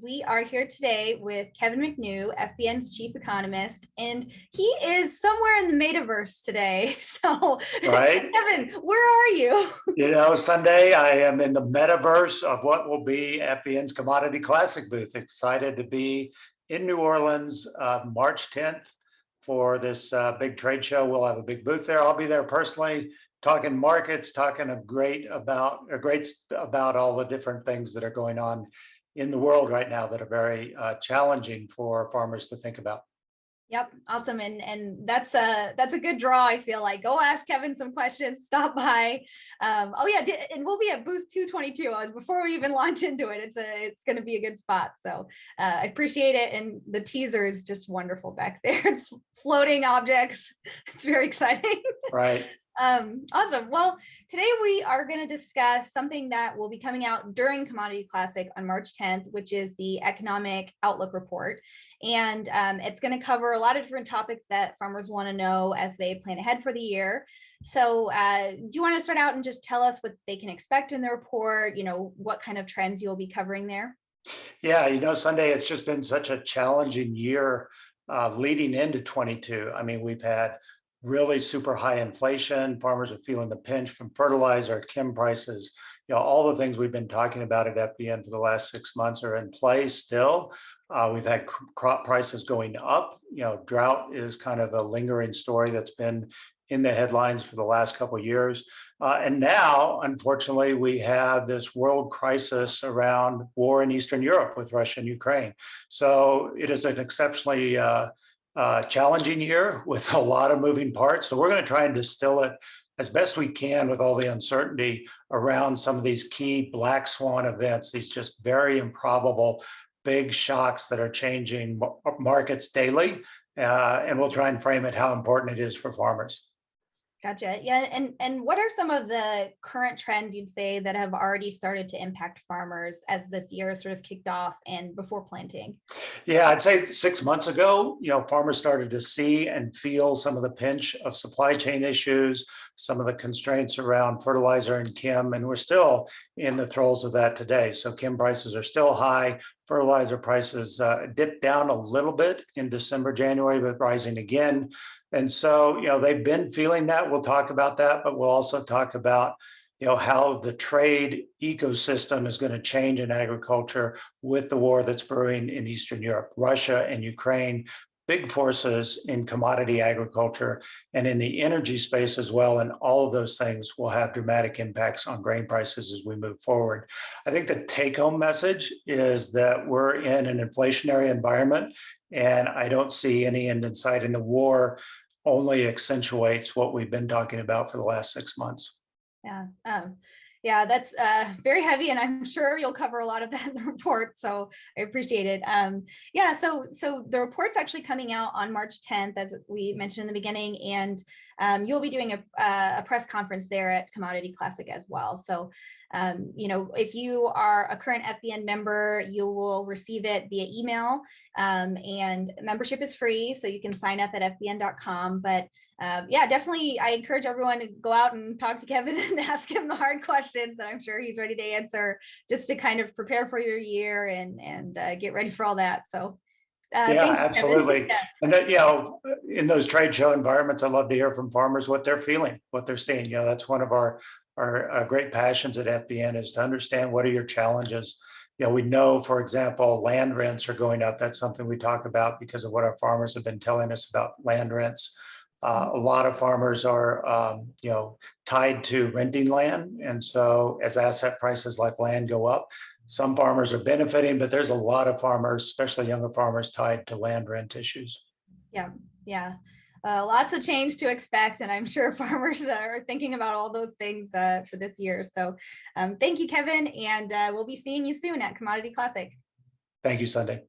we are here today with Kevin McNew, FBN's chief economist, and he is somewhere in the metaverse today. So, Right. Kevin, where are you? Sunday, I am in the metaverse of what will be FBN's Commodity Classic booth. Excited to be in New Orleans, March 10th for this big trade show. We'll have a big booth there. I'll be there personally talking markets, talking great about all the different things that are going on in the world right now that are very challenging for farmers to think about. Yep, awesome, and that's a good draw. I feel like go ask Kevin some questions. Stop by. Oh yeah, and we'll be at booth 222. Before we even launch into it, it's going to be a good spot. So I appreciate it, and the teaser is just wonderful back there. It's floating objects. It's very exciting. Right. Awesome. Well, today we are going to discuss something that will be coming out during Commodity Classic on March 10th, which is the Economic Outlook Report. And it's going to cover a lot of different topics that farmers want to know as they plan ahead for the year. So do you want to start out and just tell us what they can expect in the report, what kind of trends you'll be covering there? Yeah, Sunday, it's just been such a challenging year leading into 22. I mean, we've had really super high inflation. Farmers are feeling the pinch from fertilizer, chem prices. All the things we've been talking about at FBN for the last 6 months are in play still. We've had crop prices going up. Drought is kind of a lingering story that's been in the headlines for the last couple of years. And now, unfortunately, we have this world crisis around war in Eastern Europe with Russia and Ukraine. So it is an exceptionally challenging year with a lot of moving parts. So we're going to try and distill it as best we can with all the uncertainty around some of these key black swan events, these just very improbable big shocks that are changing markets daily. And we'll try and frame it how important it is for farmers. Gotcha. Yeah. And what are some of the current trends you'd say that have already started to impact farmers as this year sort of kicked off and before planting? Yeah, I'd say 6 months ago, farmers started to see and feel some of the pinch of supply chain issues, some of the constraints around fertilizer and chem, and we're still in the throes of that today. So chem prices are still high. Fertilizer prices dipped down a little bit in December, January, but rising again. And so, they've been feeling that. We'll talk about that, but we'll also talk about how the trade ecosystem is going to change in agriculture with the war that's brewing in Eastern Europe. Russia and Ukraine, big forces in commodity agriculture and in the energy space as well. And all of those things will have dramatic impacts on grain prices as we move forward. I think the take-home message is that we're in an inflationary environment, and I don't see any end in sight, and the war only accentuates what we've been talking about for the last 6 months. Yeah. Yeah, that's very heavy, and I'm sure you'll cover a lot of that in the report. So I appreciate it. Yeah, so the report's actually coming out on March 10th, as we mentioned in the beginning, and you'll be doing a press conference there at Commodity Classic as well. So if you are a current FBN member, you will receive it via email, and membership is free, so you can sign up at fbn.com. But yeah, definitely, I encourage everyone to go out and talk to Kevin and ask him the hard questions that I'm sure he's ready to answer, just to kind of prepare for your year and get ready for all that. So yeah, absolutely. Yeah. And that, in those trade show environments, I love to hear from farmers what they're feeling, what they're seeing. That's one of our great passions at FBN, is to understand what are your challenges. We know, for example, land rents are going up. That's something we talk about because of what our farmers have been telling us about land rents. A lot of farmers are, tied to renting land. And so as asset prices like land go up, some farmers are benefiting, but there's a lot of farmers, especially younger farmers, tied to land rent issues. Yeah, yeah. Lots of change to expect, and I'm sure farmers are thinking about all those things for this year. So thank you, Kevin, and we'll be seeing you soon at Commodity Classic. Thank you, Sunday.